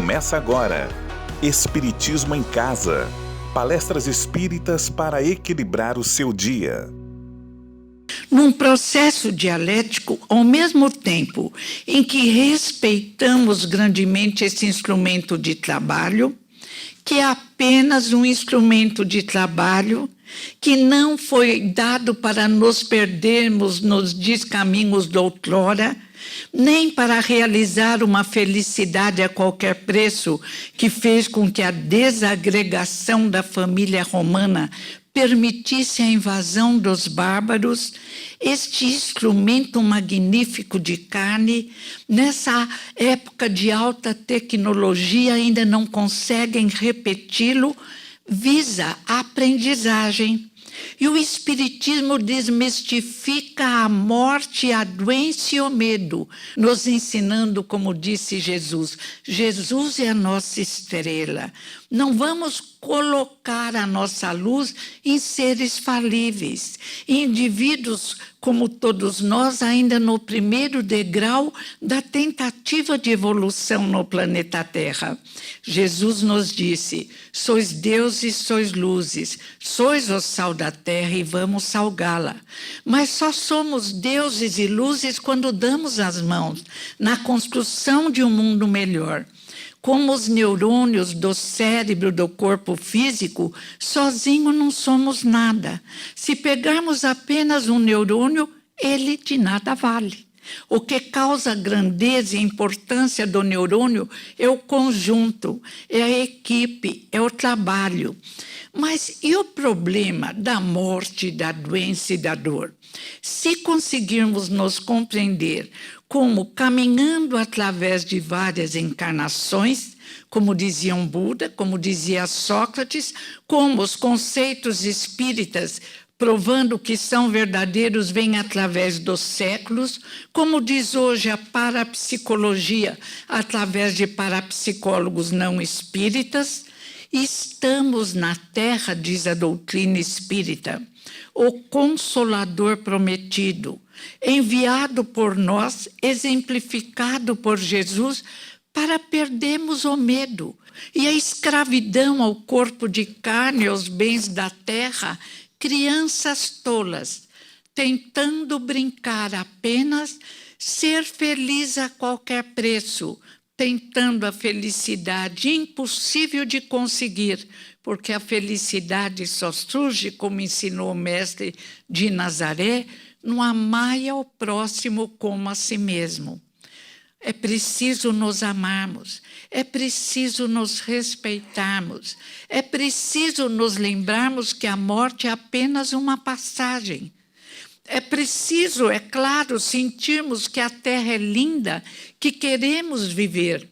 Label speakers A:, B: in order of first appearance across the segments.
A: Começa agora. Espiritismo em Casa. Palestras espíritas para equilibrar o seu dia.
B: Num processo dialético, ao mesmo tempo em que respeitamos grandemente esse instrumento de trabalho, que é apenas um instrumento de trabalho, que não foi dado para nos perdermos nos descaminhos do outrora, nem para realizar uma felicidade a qualquer preço que fez com que a desagregação da família romana permitisse a invasão dos bárbaros. Este instrumento magnífico de carne, nessa época de alta tecnologia, ainda não conseguem repeti-lo, visa a aprendizagem. E o Espiritismo desmistifica a morte, a doença e o medo, nos ensinando, como disse Jesus, Jesus é a nossa estrela. Não vamos colocar a nossa luz em seres falíveis, em indivíduos como todos nós, ainda no primeiro degrau da tentativa de evolução no planeta Terra. Jesus nos disse: sois deuses, sois luzes, sois o sal da terra e vamos salgá-la. Mas só somos deuses e luzes quando damos as mãos na construção de um mundo melhor. Como os neurônios do cérebro do corpo físico, sozinho não somos nada. Se pegarmos apenas um neurônio, ele de nada vale. O que causa a grandeza e a importância do neurônio é o conjunto, é a equipe, é o trabalho. Mas e o problema da morte, da doença e da dor? Se conseguirmos nos compreender como caminhando através de várias encarnações, como diziam Buda, como dizia Sócrates, como os conceitos espíritas provando que são verdadeiros vêm através dos séculos, como diz hoje a parapsicologia, através de parapsicólogos não espíritas, estamos na Terra, diz a doutrina espírita, o Consolador prometido, enviado por nós, exemplificado por Jesus, para perdermos o medo e a escravidão ao corpo de carne, aos bens da terra, crianças tolas, tentando brincar apenas, ser feliz a qualquer preço, tentando a felicidade impossível de conseguir, porque a felicidade só surge, como ensinou o mestre de Nazaré, no amai ao próximo como a si mesmo. É preciso nos amarmos, é preciso nos respeitarmos, é preciso nos lembrarmos que a morte é apenas uma passagem. É preciso, é claro, sentirmos que a terra é linda, que queremos viver,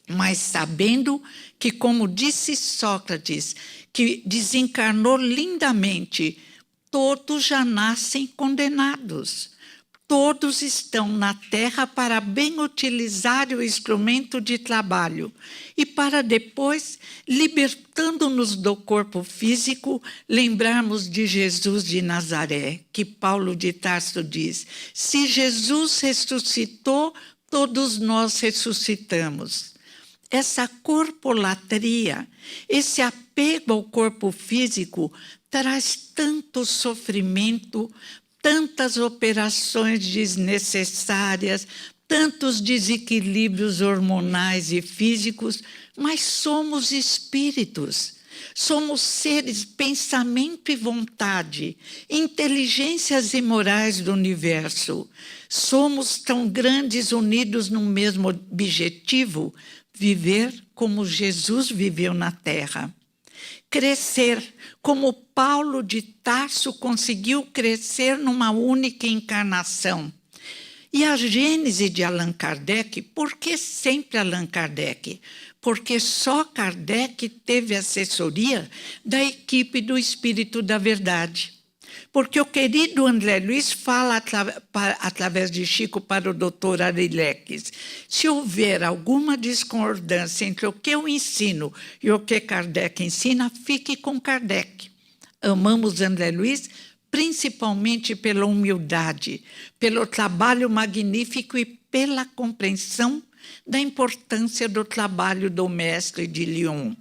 B: mas sabendo que, como disse Sócrates, que desencarnou lindamente, todos já nascem condenados. Todos estão na terra para bem utilizar o instrumento de trabalho e para depois, libertando-nos do corpo físico, lembrarmos de Jesus de Nazaré, que Paulo de Tarso diz: se Jesus ressuscitou, todos nós ressuscitamos. Essa corpolatria, esse apego ao corpo físico, traz tanto sofrimento, tantas operações desnecessárias, tantos desequilíbrios hormonais e físicos, mas somos espíritos, somos seres, pensamento e vontade, inteligências e morais do universo. Somos tão grandes, unidos no mesmo objetivo, viver como Jesus viveu na Terra. Crescer, como Paulo de Tarso conseguiu crescer numa única encarnação. E a gênese de Allan Kardec, por que sempre Allan Kardec? Porque só Kardec teve assessoria da equipe do Espírito da Verdade. Porque o querido André Luiz fala através de Chico para o doutor Arileques: se houver alguma discordância entre o que eu ensino e o que Kardec ensina, fique com Kardec. Amamos André Luiz principalmente pela humildade, pelo trabalho magnífico e pela compreensão da importância do trabalho do mestre de Lyon.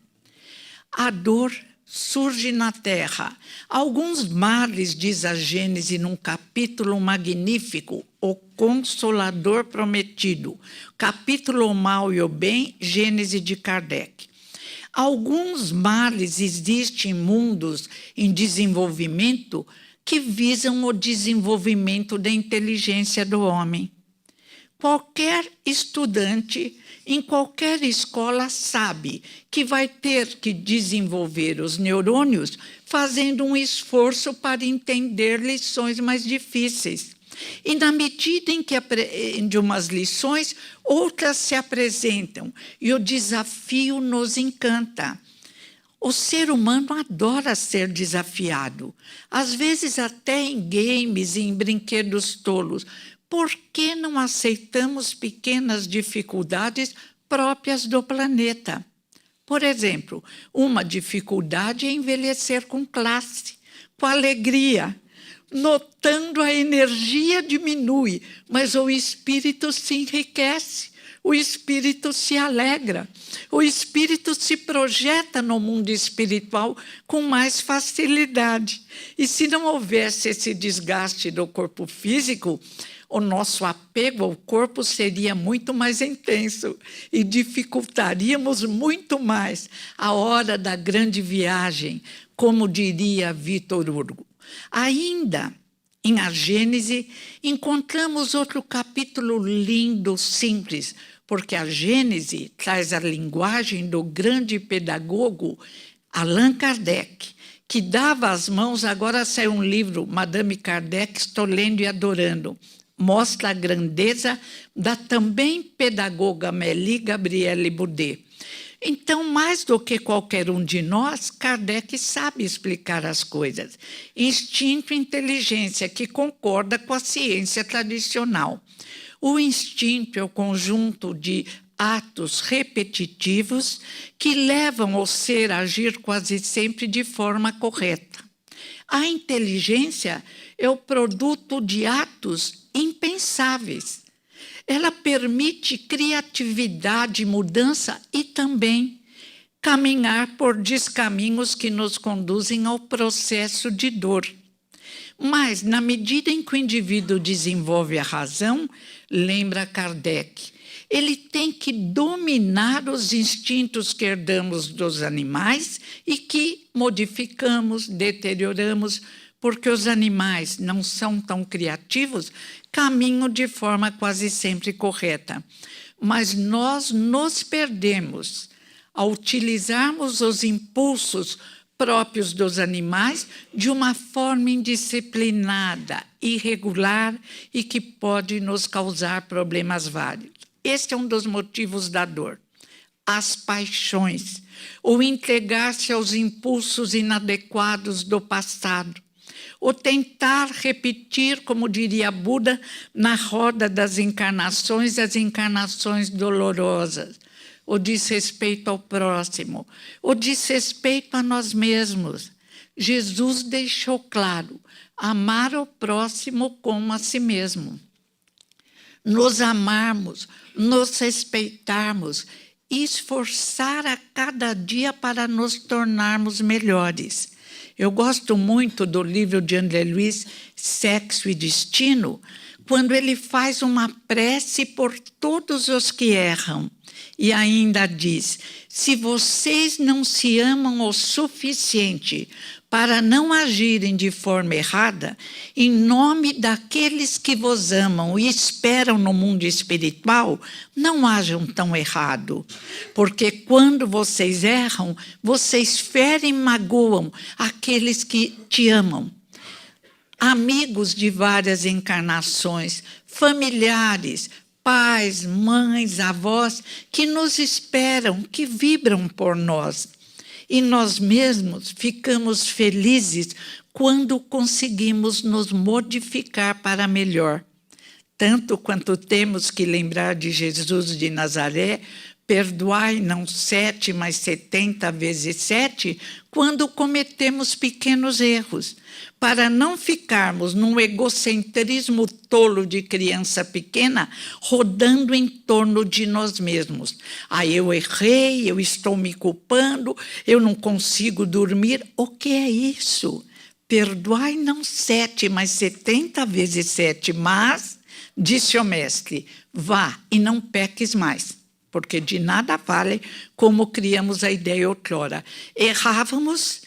B: A dor surge na terra. Alguns males, diz a Gênese num capítulo magnífico, o Consolador Prometido, capítulo O Mal e o Bem, Gênese de Kardec. Alguns males existem em mundos em desenvolvimento que visam o desenvolvimento da inteligência do homem. Qualquer estudante em qualquer escola sabe que vai ter que desenvolver os neurônios fazendo um esforço para entender lições mais difíceis. E na medida em que aprende umas lições, outras se apresentam e o desafio nos encanta. O ser humano adora ser desafiado, às vezes até em games e em brinquedos tolos. Por que não aceitamos pequenas dificuldades próprias do planeta? Por exemplo, uma dificuldade é envelhecer com classe, com alegria. Notando a energia diminui, mas o espírito se enriquece, o espírito se alegra, o espírito se projeta no mundo espiritual com mais facilidade. E se não houvesse esse desgaste do corpo físico, o nosso apego ao corpo seria muito mais intenso e dificultaríamos muito mais a hora da grande viagem, como diria Vitor Hugo. Ainda em A Gênese, encontramos outro capítulo lindo, simples, porque a Gênese traz a linguagem do grande pedagogo Allan Kardec, que dava as mãos, agora saiu um livro, Madame Kardec, estou lendo e adorando, mostra a grandeza da também pedagoga Amélie Gabrielle Boudet. Então, mais do que qualquer um de nós, Kardec sabe explicar as coisas. Instinto e inteligência, que concorda com a ciência tradicional. O instinto é o conjunto de atos repetitivos que levam o ser a agir quase sempre de forma correta. A inteligência é o produto de atos impensáveis. Ela permite criatividade, mudança e também caminhar por descaminhos que nos conduzem ao processo de dor. Mas, na medida em que o indivíduo desenvolve a razão, lembra Kardec, ele tem que dominar os instintos que herdamos dos animais e que modificamos, deterioramos, porque os animais não são tão criativos, caminham de forma quase sempre correta. Mas nós nos perdemos ao utilizarmos os impulsos próprios dos animais de uma forma indisciplinada, irregular e que pode nos causar problemas vários. Este é um dos motivos da dor. As paixões, o entregar-se aos impulsos inadequados do passado, o tentar repetir, como diria Buda, na roda das encarnações, as encarnações dolorosas, o desrespeito ao próximo, o desrespeito a nós mesmos. Jesus deixou claro, amar o próximo como a si mesmo. Nos amarmos, nos respeitarmos, esforçar a cada dia para nos tornarmos melhores. Eu gosto muito do livro de André Luiz, Sexo e Destino, quando ele faz uma prece por todos os que erram. E ainda diz, se vocês não se amam o suficiente para não agirem de forma errada, em nome daqueles que vos amam e esperam no mundo espiritual, não hajam tão errado. Porque quando vocês erram, vocês ferem e magoam aqueles que te amam. Amigos de várias encarnações, familiares, pais, mães, avós, que nos esperam, que vibram por nós. E nós mesmos ficamos felizes quando conseguimos nos modificar para melhor. Tanto quanto temos que lembrar de Jesus de Nazaré, Perdoai não 7, mas 70 vezes 7, quando cometemos pequenos erros, para não ficarmos num egocentrismo tolo de criança pequena, rodando em torno de nós mesmos. Eu errei, eu estou me culpando, eu não consigo dormir. O que é isso? Perdoai não 7, mas 70 vezes 7, mas, disse o mestre, vá e não peques mais. Porque de nada vale como criamos a ideia outrora. Errávamos,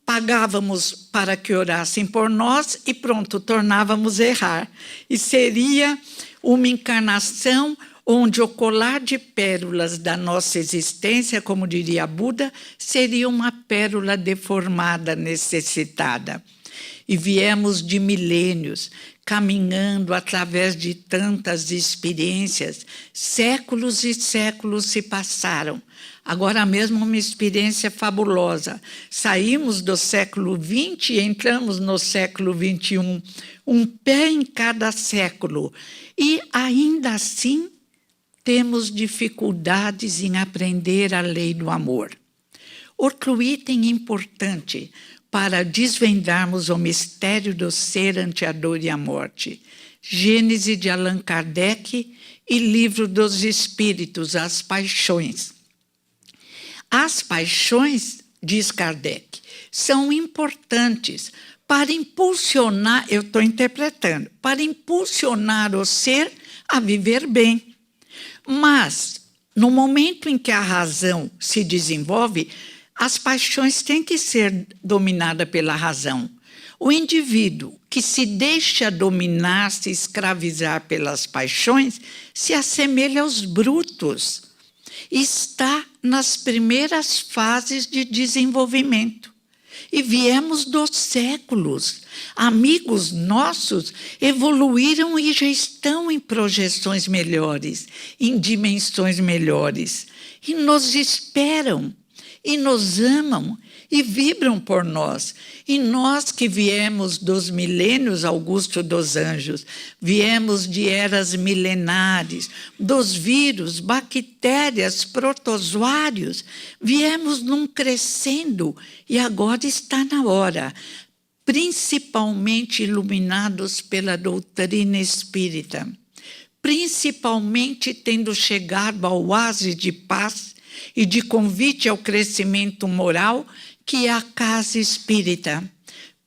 B: pagávamos para que orassem por nós e pronto, tornávamos a errar. E seria uma encarnação onde o colar de pérolas da nossa existência, como diria Buda, seria uma pérola deformada, necessitada. E viemos de milênios, caminhando através de tantas experiências, séculos e séculos se passaram. Agora mesmo uma experiência fabulosa. Saímos do século XX e entramos no século XXI, um pé em cada século. E ainda assim temos dificuldades em aprender a lei do amor. Outro item importante para desvendarmos o mistério do ser ante a dor e a morte. Gênese de Allan Kardec e Livro dos Espíritos, As Paixões. As paixões, diz Kardec, são importantes para impulsionar, eu estou interpretando, para impulsionar o ser a viver bem. Mas, no momento em que a razão se desenvolve, as paixões têm que ser dominadas pela razão. O indivíduo que se deixa dominar, se escravizar pelas paixões, se assemelha aos brutos. Está nas primeiras fases de desenvolvimento. E viemos dos séculos. Amigos nossos evoluíram e já estão em projeções melhores, em dimensões melhores. E nos esperam. E nos amam e vibram por nós. E nós que viemos dos milênios, Augusto dos Anjos, viemos de eras milenares, dos vírus, bactérias, protozoários, viemos num crescendo e agora está na hora, principalmente iluminados pela doutrina espírita, principalmente tendo chegado ao oásis de paz e de convite ao crescimento moral, que é a casa espírita,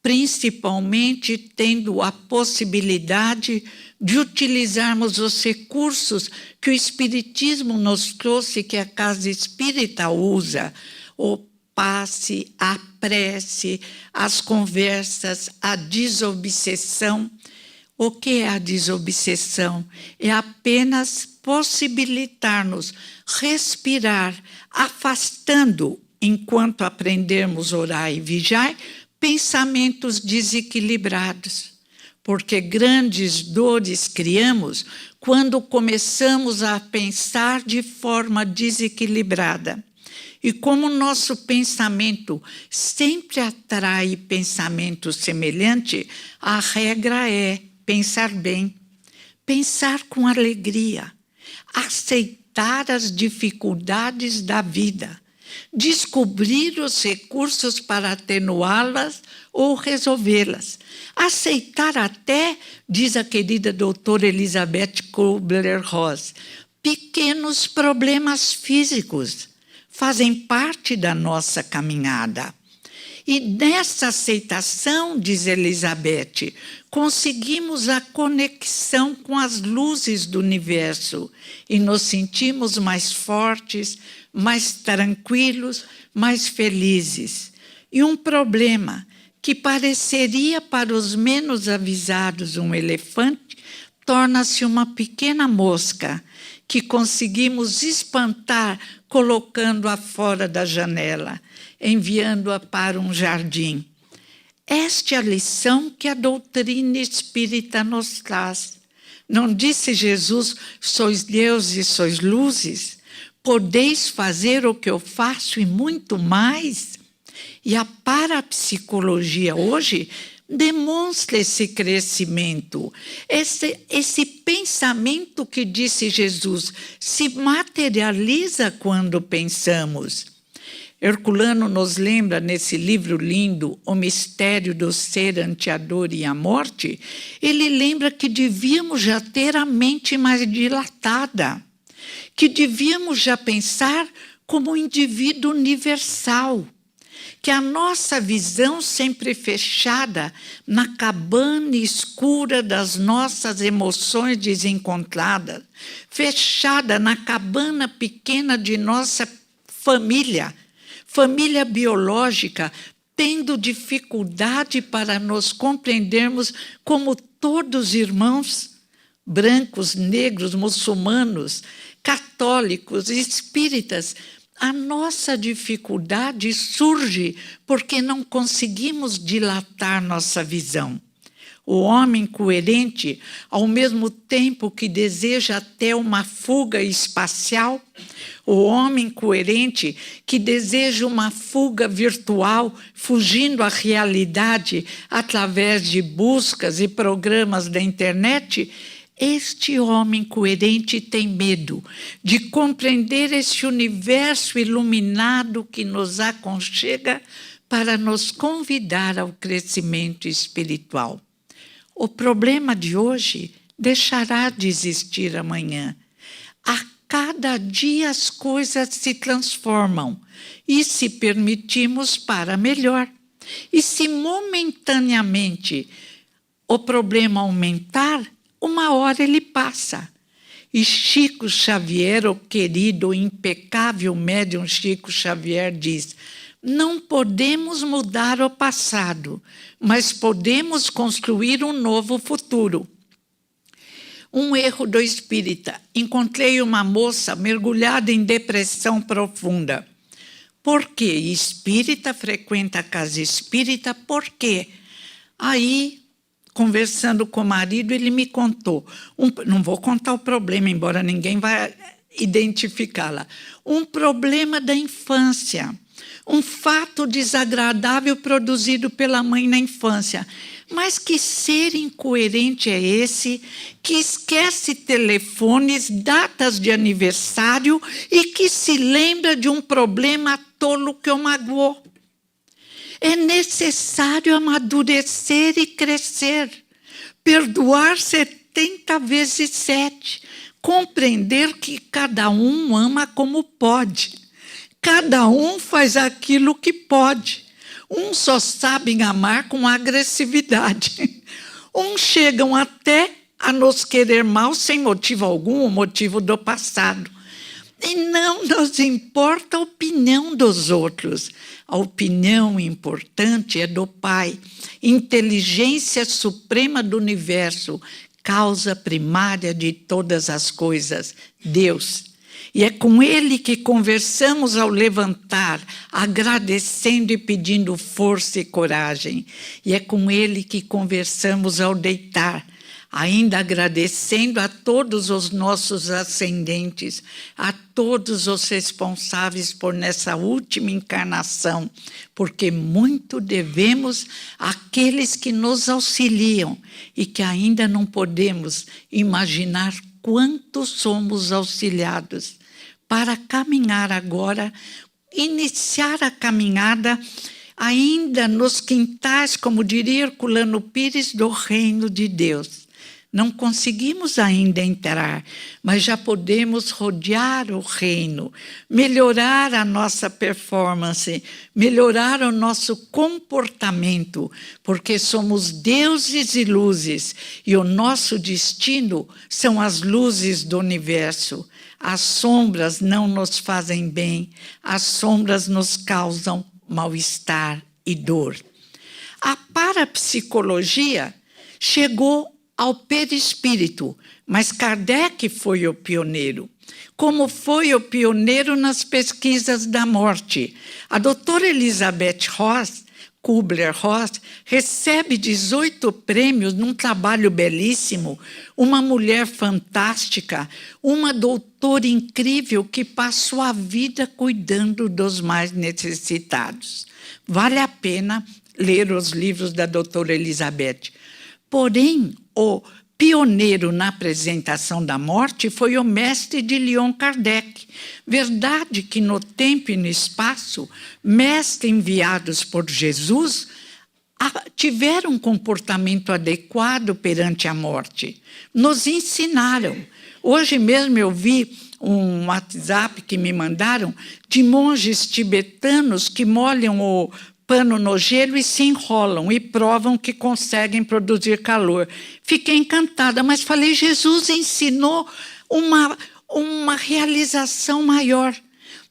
B: principalmente tendo a possibilidade de utilizarmos os recursos que o Espiritismo nos trouxe, que a casa espírita usa, o passe, a prece, as conversas, a desobsessão. O que é a desobsessão? É apenas possibilitar-nos respirar, afastando, enquanto aprendermos a orar e vigiar, pensamentos desequilibrados. Porque grandes dores criamos quando começamos a pensar de forma desequilibrada. E como nosso pensamento sempre atrai pensamento semelhante, a regra é pensar bem, pensar com alegria, aceitar as dificuldades da vida, descobrir os recursos para atenuá-las ou resolvê-las. Aceitar até, diz a querida doutora Elizabeth Kubler-Ross, pequenos problemas físicos fazem parte da nossa caminhada. E nessa aceitação, diz Elizabeth, conseguimos a conexão com as luzes do universo e nos sentimos mais fortes, mais tranquilos, mais felizes. E um problema que pareceria para os menos avisados um elefante, torna-se uma pequena mosca que conseguimos espantar colocando-a fora da janela, enviando-a para um jardim. Esta é a lição que a doutrina espírita nos traz. Não disse Jesus, sois Deus e sois luzes? Podeis fazer o que eu faço e muito mais? E a parapsicologia hoje demonstra esse crescimento, esse pensamento que disse Jesus se materializa quando pensamos. Herculano nos lembra nesse livro lindo, O Mistério do Ser ante a Dor e a Morte, ele lembra que devíamos já ter a mente mais dilatada, que devíamos já pensar como um indivíduo universal, que a nossa visão sempre fechada na cabana escura das nossas emoções desencontradas, fechada na cabana pequena de nossa família biológica, tendo dificuldade para nos compreendermos como todos irmãos, brancos, negros, muçulmanos, católicos, espíritas. A nossa dificuldade surge porque não conseguimos dilatar nossa visão. O homem coerente, ao mesmo tempo que deseja até uma fuga espacial, o homem coerente que deseja uma fuga virtual, fugindo à realidade através de buscas e programas da internet, este homem coerente tem medo de compreender esse universo iluminado que nos aconchega para nos convidar ao crescimento espiritual. O problema de hoje deixará de existir amanhã. A cada dia as coisas se transformam e, se permitimos, para melhor. E se momentaneamente o problema aumentar, uma hora ele passa. E Chico Xavier, o querido, impecável médium Chico Xavier, diz: não podemos mudar o passado, mas podemos construir um novo futuro. Um erro do espírita. Encontrei uma moça mergulhada em depressão profunda. Por quê? Espírita, frequenta a casa espírita, por quê? Aí, conversando com o marido, ele me contou. Não vou contar o problema, embora ninguém vá identificá-la. Um problema da infância. Um fato desagradável produzido pela mãe na infância. Mas que ser incoerente é esse que esquece telefones, datas de aniversário e que se lembra de um problema tolo que o magoou? É necessário amadurecer e crescer, perdoar 70 vezes 7, compreender que cada um ama como pode. Cada um faz aquilo que pode. Uns só sabem amar com agressividade. Uns chegam até a nos querer mal sem motivo algum, o motivo do passado. E não nos importa a opinião dos outros. A opinião importante é do Pai, inteligência suprema do universo, causa primária de todas as coisas, Deus. E é com Ele que conversamos ao levantar, agradecendo e pedindo força e coragem. E é com Ele que conversamos ao deitar, ainda agradecendo a todos os nossos ascendentes, a todos os responsáveis por nessa última encarnação, porque muito devemos àqueles que nos auxiliam e que ainda não podemos imaginar quanto somos auxiliados para caminhar agora, iniciar a caminhada ainda nos quintais, como diria Herculano Pires, do reino de Deus. Não conseguimos ainda entrar, mas já podemos rodear o reino, melhorar a nossa performance, melhorar o nosso comportamento, porque somos deuses e luzes, e o nosso destino são as luzes do universo. As sombras não nos fazem bem, as sombras nos causam mal-estar e dor. A parapsicologia chegou ao perispírito, mas Kardec foi o pioneiro. Como foi o pioneiro nas pesquisas da morte. A doutora Elizabeth Kubler-Ross recebe 18 prêmios num trabalho belíssimo, uma mulher fantástica, uma doutora incrível que passou a vida cuidando dos mais necessitados. Vale a pena ler os livros da doutora Elizabeth. Porém, o pioneiro na apresentação da morte foi o mestre de Leon Kardec. Verdade que no tempo e no espaço, mestres enviados por Jesus tiveram um comportamento adequado perante a morte. Nos ensinaram. Hoje mesmo eu vi um WhatsApp que me mandaram de monges tibetanos que molham o pano no gelo e se enrolam e provam que conseguem produzir calor. Fiquei encantada, mas falei, Jesus ensinou uma realização maior.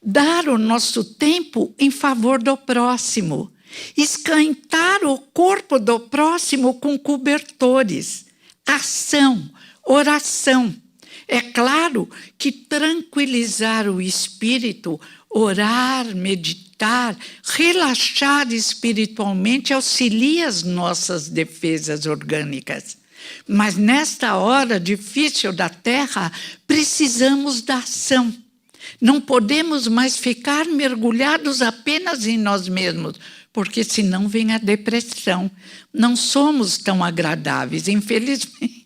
B: Dar o nosso tempo em favor do próximo. Esquentar o corpo do próximo com cobertores. Ação, oração. É claro que tranquilizar o espírito, orar, meditar, relaxar espiritualmente auxilia as nossas defesas orgânicas. Mas nesta hora difícil da Terra, precisamos da ação. Não podemos mais ficar mergulhados apenas em nós mesmos, porque senão vem a depressão. Não somos tão agradáveis, infelizmente.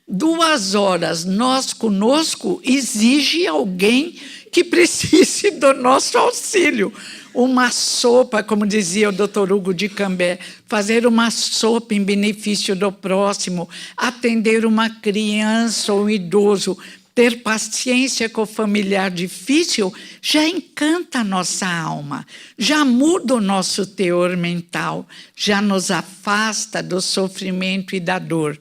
B: 2 horas nós conosco exige alguém que precise do nosso auxílio. Uma sopa, como dizia o Dr. Hugo de Cambé, fazer uma sopa em benefício do próximo, atender uma criança ou um idoso, ter paciência com o familiar difícil, já encanta a nossa alma, já muda o nosso teor mental, já nos afasta do sofrimento e da dor.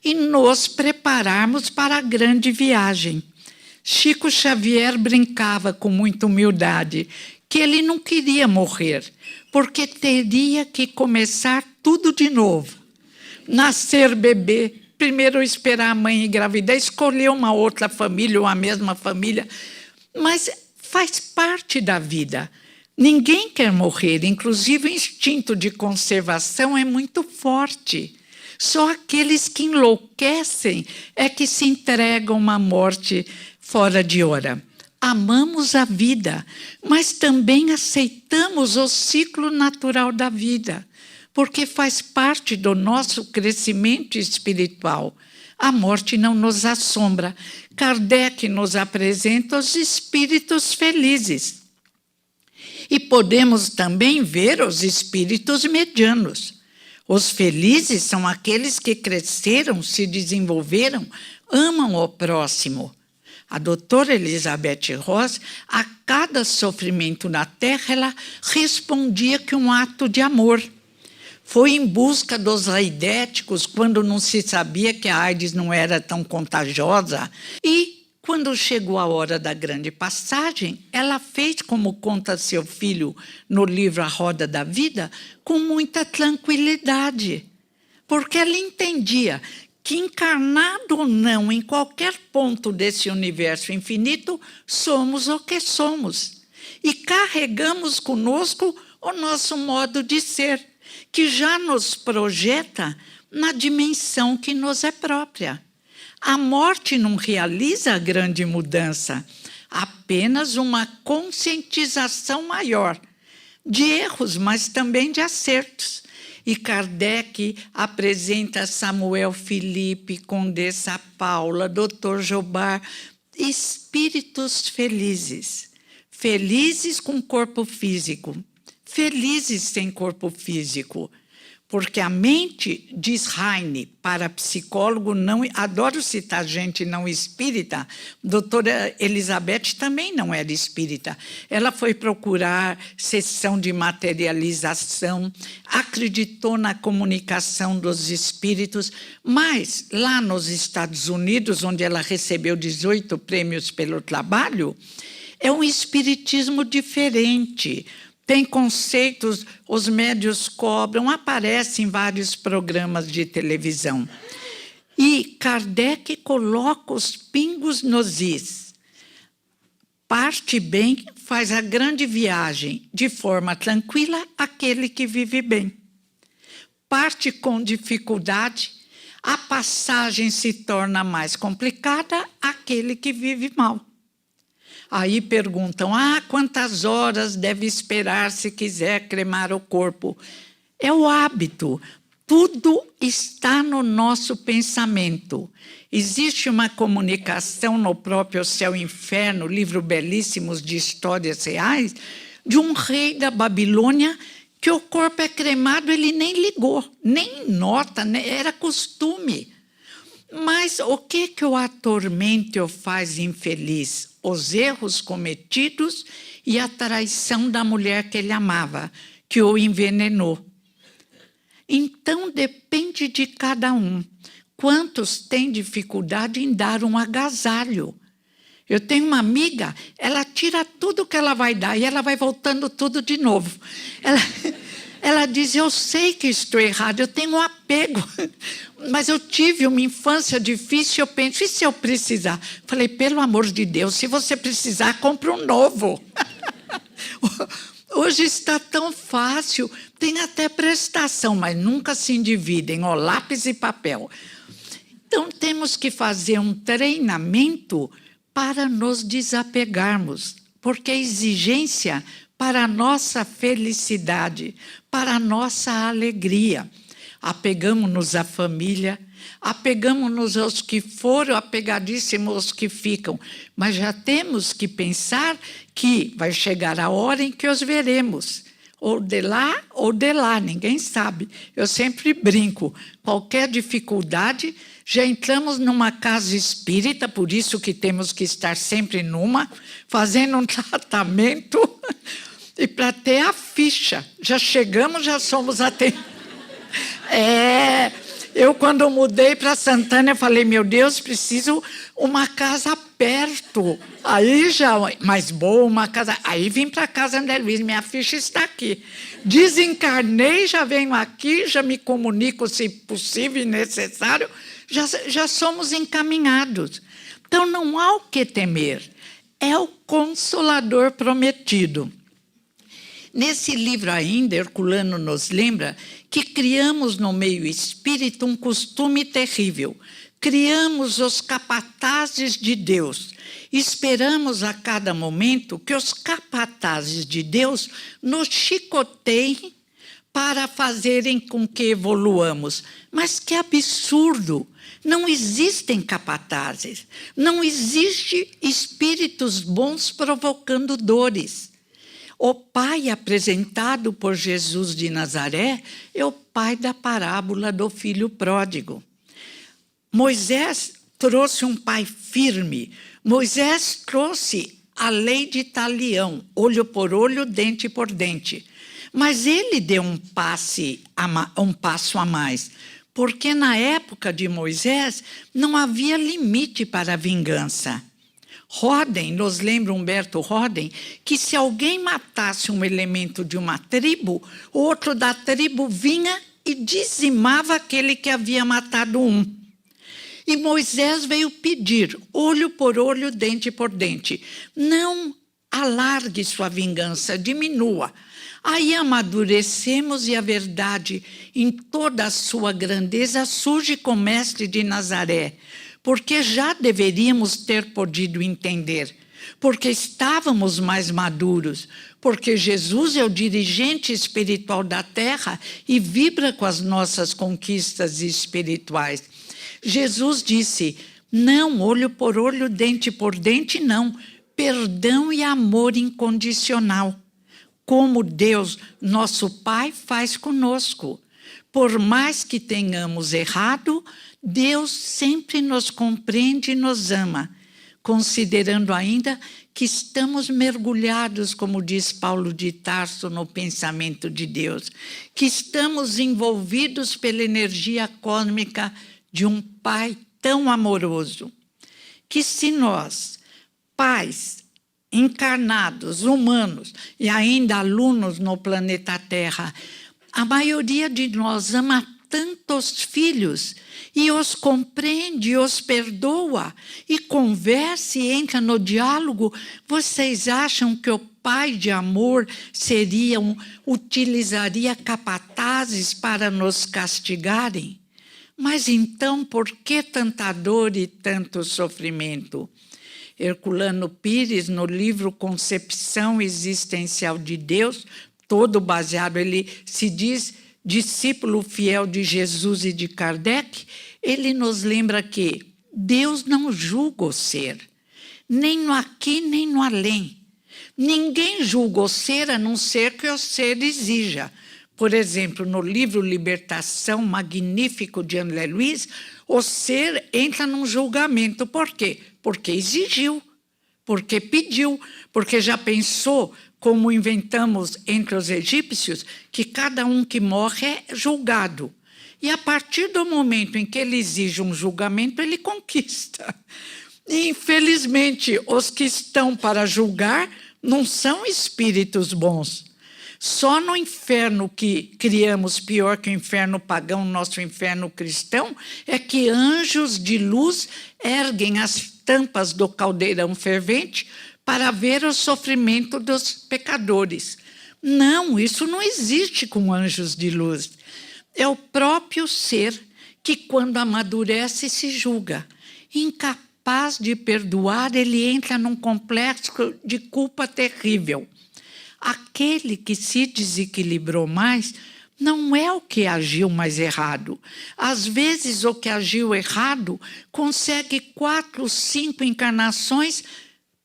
B: E nos prepararmos para a grande viagem. Chico Xavier brincava com muita humildade que ele não queria morrer, porque teria que começar tudo de novo. Nascer bebê, primeiro esperar a mãe engravidar, escolher uma outra família ou a mesma família, mas faz parte da vida. Ninguém quer morrer, inclusive o instinto de conservação é muito forte. Só aqueles que enlouquecem é que se entregam a uma morte fora de hora. Amamos a vida, mas também aceitamos o ciclo natural da vida, porque faz parte do nosso crescimento espiritual. A morte não nos assombra. Kardec nos apresenta os espíritos felizes. E podemos também ver os espíritos medianos. Os felizes são aqueles que cresceram, se desenvolveram, amam o próximo. A doutora Elizabeth Ross, a cada sofrimento na Terra, ela respondia que um ato de amor. Foi em busca dos aidéticos, quando não se sabia que a AIDS não era tão contagiosa. E, quando chegou a hora da grande passagem, ela fez, como conta seu filho no livro A Roda da Vida, com muita tranquilidade. Porque ela entendia que, encarnado ou não, em qualquer ponto desse universo infinito, somos o que somos. E carregamos conosco o nosso modo de ser, que já nos projeta na dimensão que nos é própria. A morte não realiza a grande mudança, apenas uma conscientização maior de erros, mas também de acertos. E Kardec apresenta Samuel Felipe, Condessa Paula, Dr. Jobard, espíritos felizes. Felizes com corpo físico, felizes sem corpo físico. Porque a mente, diz Heine, para psicólogo, não, adoro citar gente não espírita, doutora Elizabeth também não era espírita. Ela foi procurar sessão de materialização, acreditou na comunicação dos espíritos, mas lá nos Estados Unidos, onde ela recebeu 18 prêmios pelo trabalho, é um espiritismo diferente. Tem conceitos, os médios cobram, aparece em vários programas de televisão. E Kardec coloca os pingos nos is. Parte bem, faz a grande viagem de forma tranquila aquele que vive bem. Parte com dificuldade, a passagem se torna mais complicada aquele que vive mal. Aí perguntam, quantas horas deve esperar se quiser cremar o corpo? É o hábito. Tudo está no nosso pensamento. Existe uma comunicação no próprio Céu e Inferno, livro belíssimos de histórias reais, de um rei da Babilônia que o corpo é cremado, ele nem ligou, nem nota, era costume. Mas o que o atormenta e o faz infeliz? Os erros cometidos e a traição da mulher que ele amava, que o envenenou. Então, depende de cada um. Quantos têm dificuldade em dar um agasalho? Eu tenho uma amiga, ela tira tudo que ela vai dar e ela vai voltando tudo de novo. Ela diz, eu sei que estou errado, eu tenho um apego, mas eu tive uma infância difícil, eu penso, e se eu precisar? Falei, pelo amor de Deus, se você precisar, compre um novo. Hoje está tão fácil, tem até prestação, mas nunca se endividem, lápis e papel. Então, temos que fazer um treinamento para nos desapegarmos, porque a exigência para a nossa felicidade, para a nossa alegria. Apegamos-nos à família, apegamos-nos aos que foram, apegadíssimos aos que ficam, mas já temos que pensar que vai chegar a hora em que os veremos, ou de lá, ninguém sabe. Eu sempre brinco, qualquer dificuldade, já entramos numa casa espírita, por isso que temos que estar sempre numa, fazendo um tratamento, e para ter a ficha. Já chegamos, já somos atendidos. Eu quando mudei para Santana, eu falei, meu Deus, preciso uma casa perto. Aí já, mais boa, uma casa. Aí vim para a casa André Luiz, minha ficha está aqui. Desencarnei, já venho aqui, já me comunico, se possível e necessário, já somos encaminhados. Então não há o que temer, é o Consolador prometido. Nesse livro ainda, Herculano nos lembra que criamos no meio espírita um costume terrível. Criamos os capatazes de Deus. Esperamos a cada momento que os capatazes de Deus nos chicoteiem para fazerem com que evoluamos. Mas que absurdo! Não existem capatazes. Não existem espíritos bons provocando dores. O pai apresentado por Jesus de Nazaré é o pai da parábola do filho pródigo. Moisés trouxe um pai firme. Moisés trouxe a lei de talião, olho por olho, dente por dente. Mas ele deu um passo a mais, porque na época de Moisés não havia limite para a vingança. Roden, nos lembra Humberto Roden, que se alguém matasse um elemento de uma tribo, o outro da tribo vinha e dizimava aquele que havia matado um. E Moisés veio pedir, olho por olho, dente por dente. Não alargue sua vingança, diminua. Aí amadurecemos e a verdade, em toda a sua grandeza, surge com o mestre de Nazaré, porque já deveríamos ter podido entender, porque estávamos mais maduros, porque Jesus é o dirigente espiritual da Terra e vibra com as nossas conquistas espirituais. Jesus disse, não, olho por olho, dente por dente, não, perdão e amor incondicional, como Deus, nosso Pai, faz conosco. Por mais que tenhamos errado, Deus sempre nos compreende e nos ama, considerando ainda que estamos mergulhados, como diz Paulo de Tarso, no pensamento de Deus, que estamos envolvidos pela energia cósmica de um Pai tão amoroso, que se nós, pais encarnados, humanos e ainda alunos no planeta Terra, a maioria de nós ama tantos filhos e os compreende, os perdoa e conversa e entra no diálogo, vocês acham que o pai de amor utilizaria capatazes para nos castigarem? Mas então, por que tanta dor e tanto sofrimento? Herculano Pires, no livro Concepção Existencial de Deus, todo baseado, ele se diz discípulo fiel de Jesus e de Kardec, ele nos lembra que Deus não julga o ser, nem no aqui, nem no além. Ninguém julga o ser, a não ser que o ser exija. Por exemplo, no livro Libertação, magnífico de André Luiz, o ser entra num julgamento. Por quê? Porque exigiu, porque pediu, porque já pensou, como inventamos entre os egípcios, que cada um que morre é julgado. E a partir do momento em que ele exige um julgamento, ele conquista. E, infelizmente, os que estão para julgar não são espíritos bons. Só no inferno que criamos, pior que o inferno pagão, nosso inferno cristão, é que anjos de luz erguem as tampas do caldeirão fervente para ver o sofrimento dos pecadores. Não, isso não existe com anjos de luz. É o próprio ser que, quando amadurece, se julga. Incapaz de perdoar, ele entra num complexo de culpa terrível. Aquele que se desequilibrou mais não é o que agiu mais errado. Às vezes, o que agiu errado consegue 4, 5 encarnações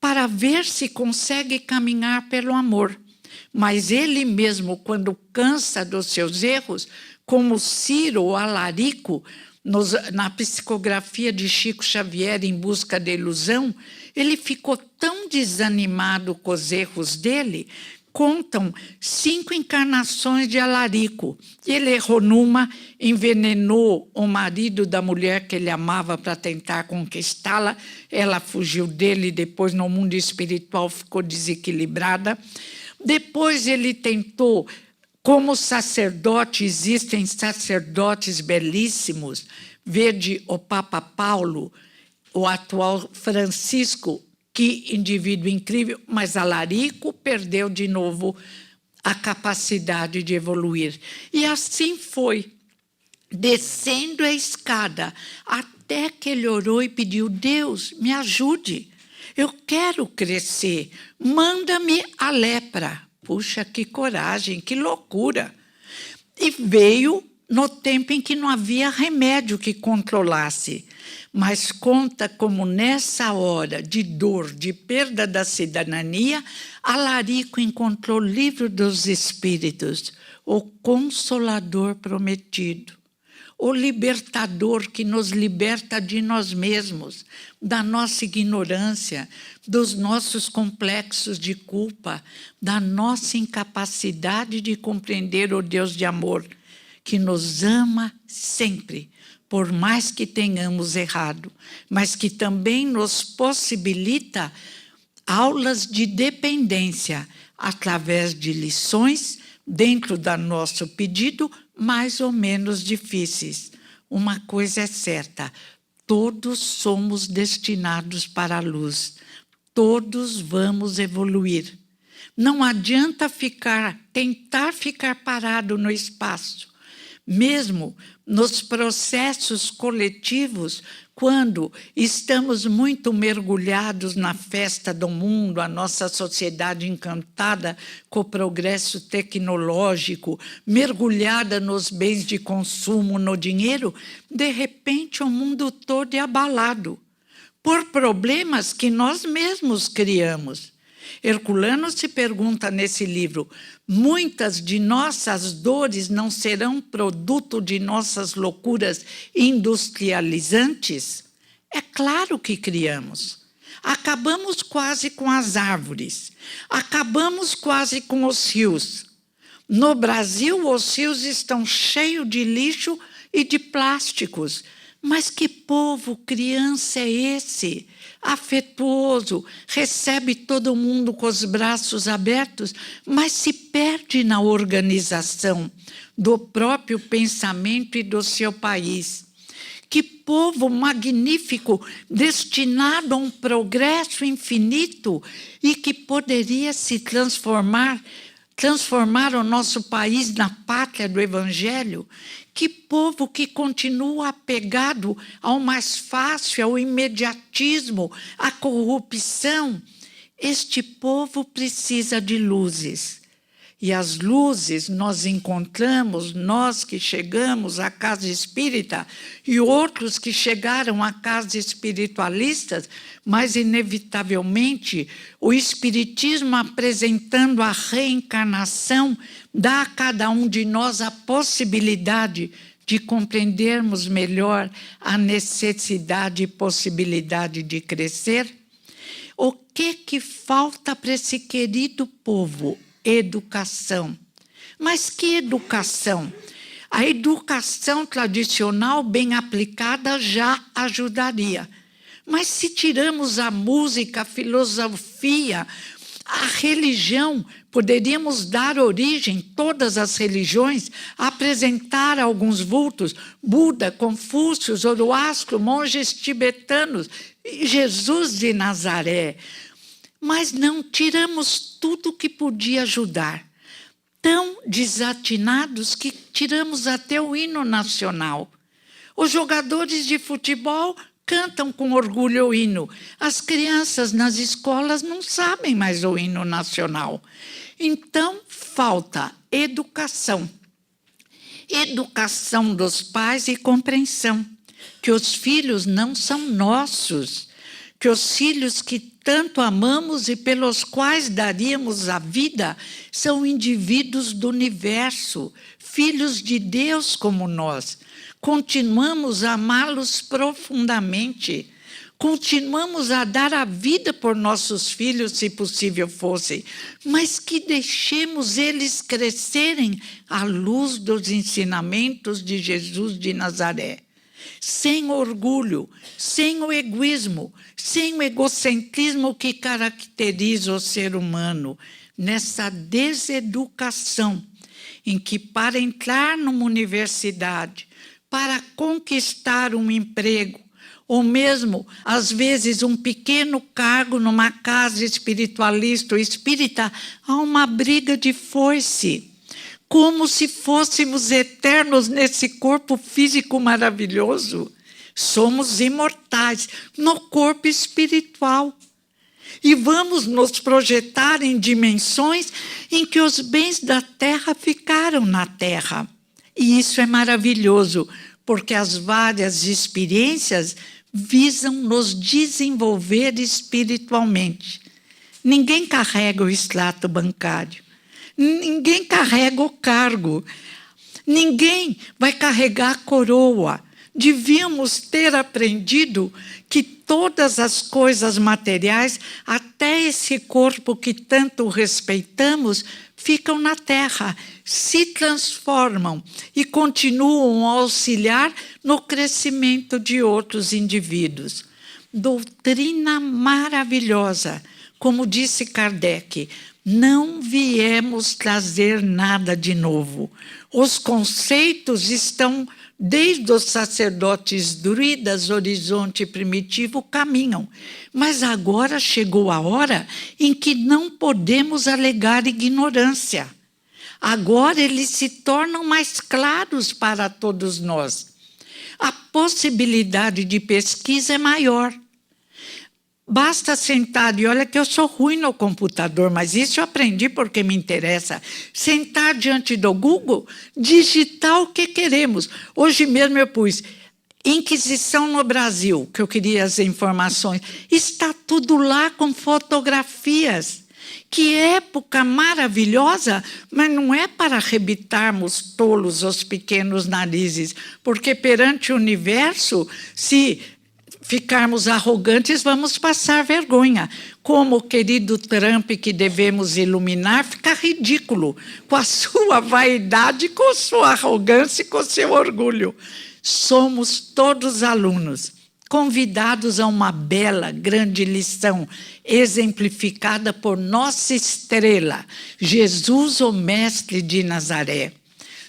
B: para ver se consegue caminhar pelo amor. Mas ele mesmo, quando cansa dos seus erros, como Ciro ou Alarico, na psicografia de Chico Xavier, Em Busca da Ilusão, ele ficou tão desanimado com os erros dele. Contam 5 encarnações de Alarico. Ele errou numa, envenenou o marido da mulher que ele amava para tentar conquistá-la. Ela fugiu dele, depois no mundo espiritual ficou desequilibrada. Depois ele tentou, como sacerdote, existem sacerdotes belíssimos, vede o Papa Paulo, o atual Francisco. Que indivíduo incrível, mas Alarico perdeu de novo a capacidade de evoluir. E assim foi, descendo a escada, até que ele orou e pediu: Deus, me ajude, eu quero crescer, manda-me a lepra. Puxa, que coragem, que loucura! E veio no tempo em que não havia remédio que controlasse. Mas conta como nessa hora de dor, de perda da cidadania, Alarico encontrou o livro dos Espíritos, o Consolador prometido, o libertador que nos liberta de nós mesmos, da nossa ignorância, dos nossos complexos de culpa, da nossa incapacidade de compreender o Deus de amor, que nos ama sempre, por mais que tenhamos errado, mas que também nos possibilita aulas de dependência através de lições dentro do nosso pedido, mais ou menos difíceis. Uma coisa é certa, todos somos destinados para a luz, todos vamos evoluir. Não adianta tentar ficar parado no espaço. Mesmo nos processos coletivos, quando estamos muito mergulhados na festa do mundo, a nossa sociedade encantada com o progresso tecnológico, mergulhada nos bens de consumo, no dinheiro, de repente o mundo todo é abalado por problemas que nós mesmos criamos. Herculano se pergunta nesse livro: muitas de nossas dores não serão produto de nossas loucuras industrializantes? É claro que criamos. Acabamos quase com as árvores, acabamos quase com os rios. No Brasil, os rios estão cheios de lixo e de plásticos. Mas que povo criança é esse? Afetuoso, recebe todo mundo com os braços abertos, mas se perde na organização do próprio pensamento e do seu país. Que povo magnífico, destinado a um progresso infinito e que poderia se transformar transformar o nosso país na pátria do Evangelho? Que povo que continua apegado ao mais fácil, ao imediatismo, à corrupção? Este povo precisa de luzes. E as luzes nós encontramos, nós que chegamos à casa espírita e outros que chegaram à casa espiritualistas, mas inevitavelmente o espiritismo apresentando a reencarnação dá a cada um de nós a possibilidade de compreendermos melhor a necessidade e possibilidade de crescer. O que falta para esse querido povo? Educação. Mas que educação? A educação tradicional, bem aplicada, já ajudaria. Mas se tiramos a música, a filosofia, a religião, poderíamos dar origem, todas as religiões, apresentar alguns vultos, Buda, Confúcio, Zoroastro, monges tibetanos, Jesus de Nazaré. Mas não tiramos tudo que podia ajudar. Tão desatinados que tiramos até o hino nacional. Os jogadores de futebol cantam com orgulho o hino. As crianças nas escolas não sabem mais o hino nacional. Então, falta educação. Educação dos pais e compreensão. Que os filhos não são nossos. Que os filhos que tanto amamos e pelos quais daríamos a vida são indivíduos do universo, filhos de Deus como nós. Continuamos a amá-los profundamente. Continuamos a dar a vida por nossos filhos, se possível fosse, mas que deixemos eles crescerem à luz dos ensinamentos de Jesus de Nazaré. Sem orgulho, sem o egoísmo, sem o egocentrismo que caracteriza o ser humano, nessa deseducação, em que para entrar numa universidade, para conquistar um emprego, ou mesmo, às vezes, um pequeno cargo numa casa espiritualista ou espírita, há uma briga de foice, como se fôssemos eternos nesse corpo físico maravilhoso. Somos imortais no corpo espiritual. E vamos nos projetar em dimensões em que os bens da terra ficaram na terra. E isso é maravilhoso, porque as várias experiências visam nos desenvolver espiritualmente. Ninguém carrega o extrato bancário. Ninguém carrega o cargo. Ninguém vai carregar a coroa. Devíamos ter aprendido que todas as coisas materiais, até esse corpo que tanto respeitamos, ficam na terra, se transformam e continuam a auxiliar no crescimento de outros indivíduos. Doutrina maravilhosa, como disse Kardec, não viemos trazer nada de novo. Os conceitos estão, desde os sacerdotes druidas, horizonte primitivo, caminham. Mas agora chegou a hora em que não podemos alegar ignorância. Agora eles se tornam mais claros para todos nós. A possibilidade de pesquisa é maior. Basta sentar, e olha que eu sou ruim no computador, mas isso eu aprendi porque me interessa. Sentar diante do Google, digitar o que queremos. Hoje mesmo eu pus Inquisição no Brasil, que eu queria as informações. Está tudo lá com fotografias. Que época maravilhosa, mas não é para arrebitarmos tolos os pequenos narizes, porque perante o universo, se ficarmos arrogantes, vamos passar vergonha. Como o querido Trump, que devemos iluminar, fica ridículo, com a sua vaidade, com a sua arrogância e com o seu orgulho. Somos todos alunos, convidados a uma bela, grande lição, exemplificada por nossa estrela, Jesus, o Mestre de Nazaré.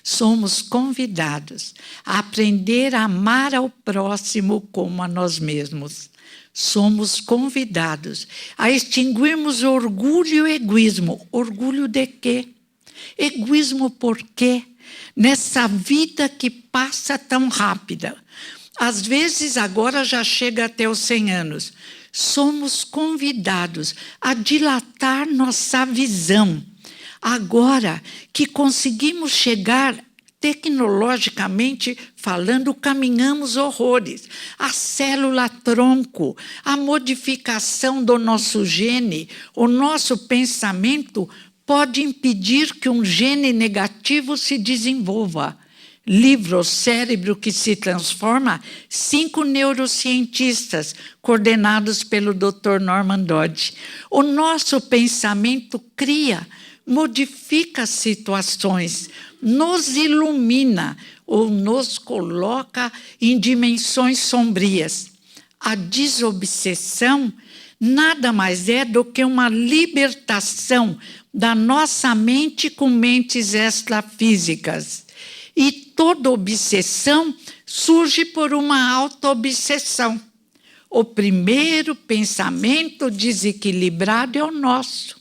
B: Somos convidados a aprender a amar ao próximo como a nós mesmos. Somos convidados a extinguirmos orgulho e egoísmo. Orgulho de quê? Egoísmo por quê? Nessa vida que passa tão rápida. Às vezes, agora já chega até os 100 anos. Somos convidados a dilatar nossa visão. Agora que conseguimos chegar tecnologicamente falando, caminhamos horrores. A célula-tronco, a modificação do nosso gene, o nosso pensamento pode impedir que um gene negativo se desenvolva. Livro Cérebro que se Transforma, 5 neurocientistas, coordenados pelo Dr. Norman Dodge. O nosso pensamento cria, modifica situações, nos ilumina ou nos coloca em dimensões sombrias. A desobsessão nada mais é do que uma libertação da nossa mente com mentes extrafísicas. E toda obsessão surge por uma auto-obsessão. O primeiro pensamento desequilibrado é o nosso.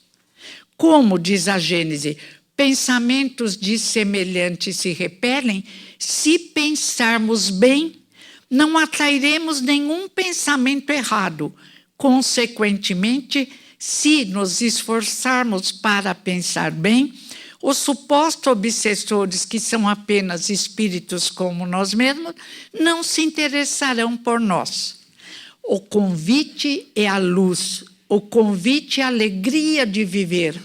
B: Como diz a Gênese, pensamentos dissemelhantes se repelem. Se pensarmos bem, não atrairemos nenhum pensamento errado. Consequentemente, se nos esforçarmos para pensar bem, os supostos obsessores, que são apenas espíritos como nós mesmos, não se interessarão por nós. O convite é a luz, o convite é a alegria de viver,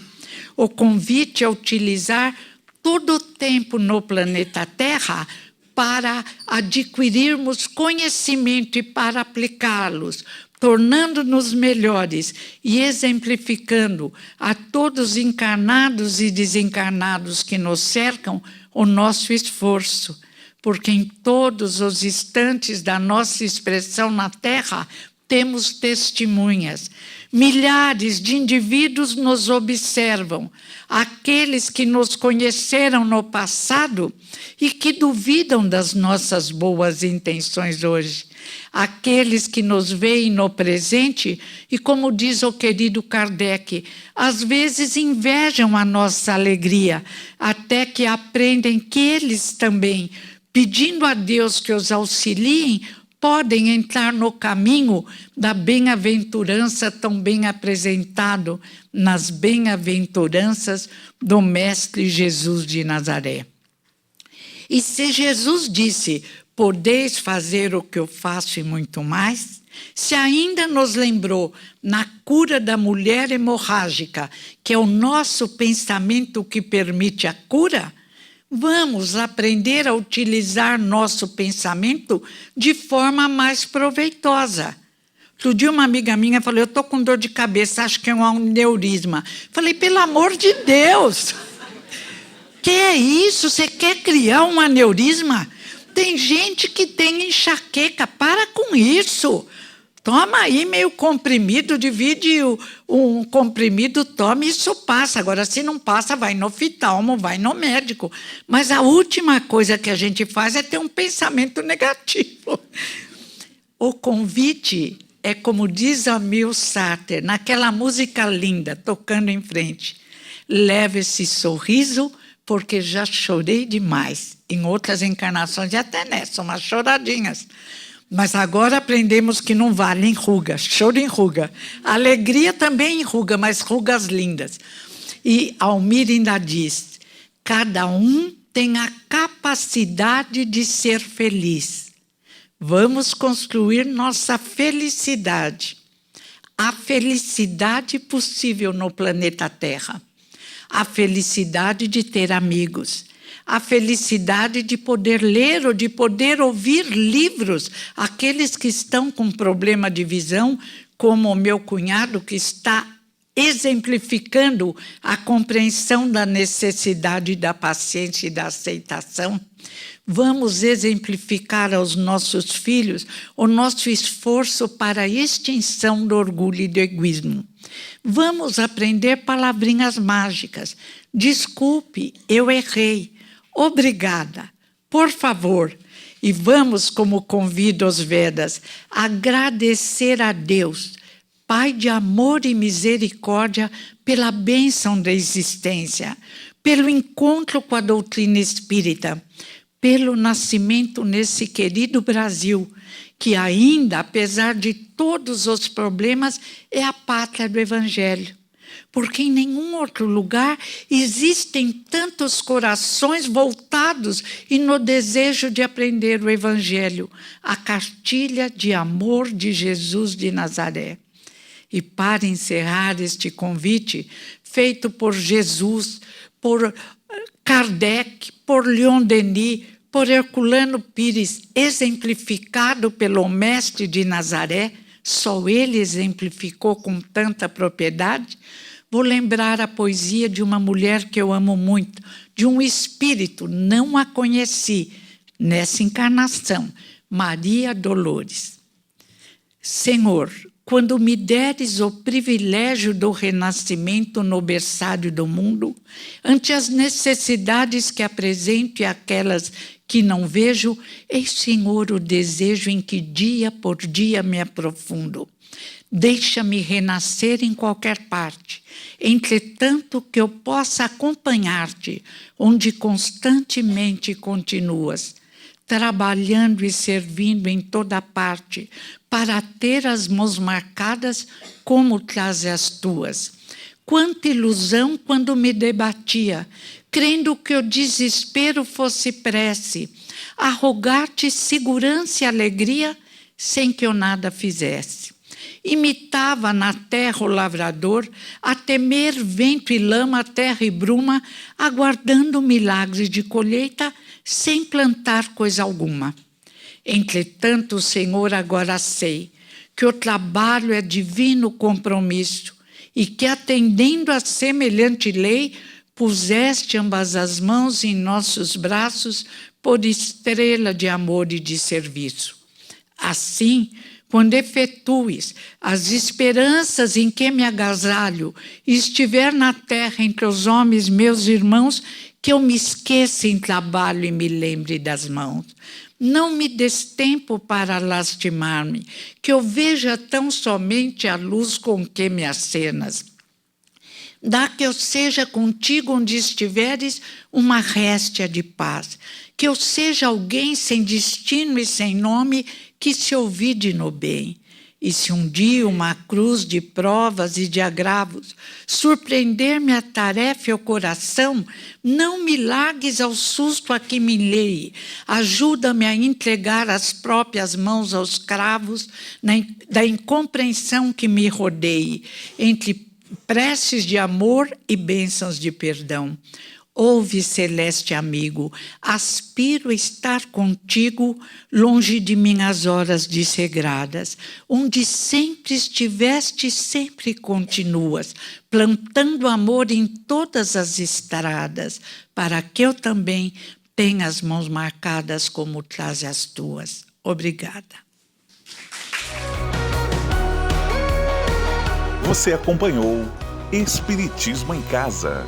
B: o convite é utilizar todo o tempo no planeta Terra para adquirirmos conhecimento e para aplicá-los, tornando-nos melhores e exemplificando a todos os encarnados e desencarnados que nos cercam o nosso esforço, porque em todos os instantes da nossa expressão na Terra temos testemunhas. Milhares de indivíduos nos observam, aqueles que nos conheceram no passado e que duvidam das nossas boas intenções hoje. Aqueles que nos veem no presente e, como diz o querido Kardec, às vezes invejam a nossa alegria, até que aprendem que eles também, pedindo a Deus que os auxiliem, podem entrar no caminho da bem-aventurança tão bem apresentado nas bem-aventuranças do Mestre Jesus de Nazaré. E se Jesus disse, podeis fazer o que eu faço e muito mais, se ainda nos lembrou na cura da mulher hemorrágica, que é o nosso pensamento que permite a cura, vamos aprender a utilizar nosso pensamento de forma mais proveitosa. Outro dia uma amiga minha falou, eu estou com dor de cabeça, acho que é um aneurisma. Falei, pelo amor de Deus, que é isso? Você quer criar um aneurisma? Tem gente que tem enxaqueca, para com isso. Toma aí meio comprimido, divide um comprimido, toma e isso passa. Agora, se não passa, vai no oftalmo, vai no médico. Mas a última coisa que a gente faz é ter um pensamento negativo. O convite é como diz Emile Sartre, naquela música linda, tocando em frente. Leve esse sorriso, porque já chorei demais. Em outras encarnações, e até nessa, umas choradinhas. Mas agora aprendemos que não vale enruga, choro enruga. Alegria também enruga, mas rugas lindas. E Almir ainda diz, cada um tem a capacidade de ser feliz. Vamos construir nossa felicidade. A felicidade possível no planeta Terra. A felicidade de ter amigos. A felicidade de poder ler ou de poder ouvir livros. Aqueles que estão com problema de visão, como o meu cunhado, que está exemplificando a compreensão da necessidade da paciência e da aceitação. Vamos exemplificar aos nossos filhos o nosso esforço para a extinção do orgulho e do egoísmo. Vamos aprender palavrinhas mágicas. Desculpe, eu errei. Obrigada, por favor. E vamos, como convido os Vedas, agradecer a Deus, Pai de amor e misericórdia, pela bênção da existência, pelo encontro com a doutrina espírita, pelo nascimento nesse querido Brasil, que ainda, apesar de todos os problemas, é a pátria do Evangelho. Porque em nenhum outro lugar existem tantos corações voltados e no desejo de aprender o Evangelho, a cartilha de amor de Jesus de Nazaré. E para encerrar este convite, feito por Jesus, por Kardec, por Leon Denis, por Herculano Pires, exemplificado pelo mestre de Nazaré, só ele exemplificou com tanta propriedade, vou lembrar a poesia de uma mulher que eu amo muito, de um espírito, não a conheci nessa encarnação, Maria Dolores. Senhor, quando me deres o privilégio do renascimento no berçário do mundo, ante as necessidades que apresento e aquelas que não vejo, eis, Senhor, o desejo em que dia por dia me aprofundo. Deixa-me renascer em qualquer parte, entretanto que eu possa acompanhar-te, onde constantemente continuas, trabalhando e servindo em toda parte, para ter as mãos marcadas como traz as tuas. Quanta ilusão quando me debatia, crendo que o desespero fosse prece, a rogar-te segurança e alegria, sem que eu nada fizesse. Imitava na terra o lavrador, a temer vento e lama, terra e bruma, aguardando milagres de colheita, sem plantar coisa alguma. Entretanto, Senhor, agora sei que o trabalho é divino compromisso e que, atendendo a semelhante lei, puseste ambas as mãos em nossos braços por estrela de amor e de serviço. Assim, quando efetues as esperanças em que me agasalho e estiver na terra entre os homens, meus irmãos, que eu me esqueça em trabalho e me lembre das mãos. Não me des tempo para lastimar-me, que eu veja tão somente a luz com que me acenas. Dá que eu seja contigo onde estiveres uma réstia de paz, que eu seja alguém sem destino e sem nome, que se ouvide no bem. E se um dia uma cruz de provas e de agravos surpreender-me a tarefa e o coração, não me largues ao susto a que me leie. Ajuda-me a entregar as próprias mãos aos cravos da incompreensão que me rodeie, entre preces de amor e bênçãos de perdão. Ouve, celeste amigo, aspiro a estar contigo longe de minhas horas desregradas, onde sempre estiveste e sempre continuas, plantando amor em todas as estradas, para que eu também tenha as mãos marcadas como traz as tuas. Obrigada.
A: Você acompanhou Espiritismo em Casa.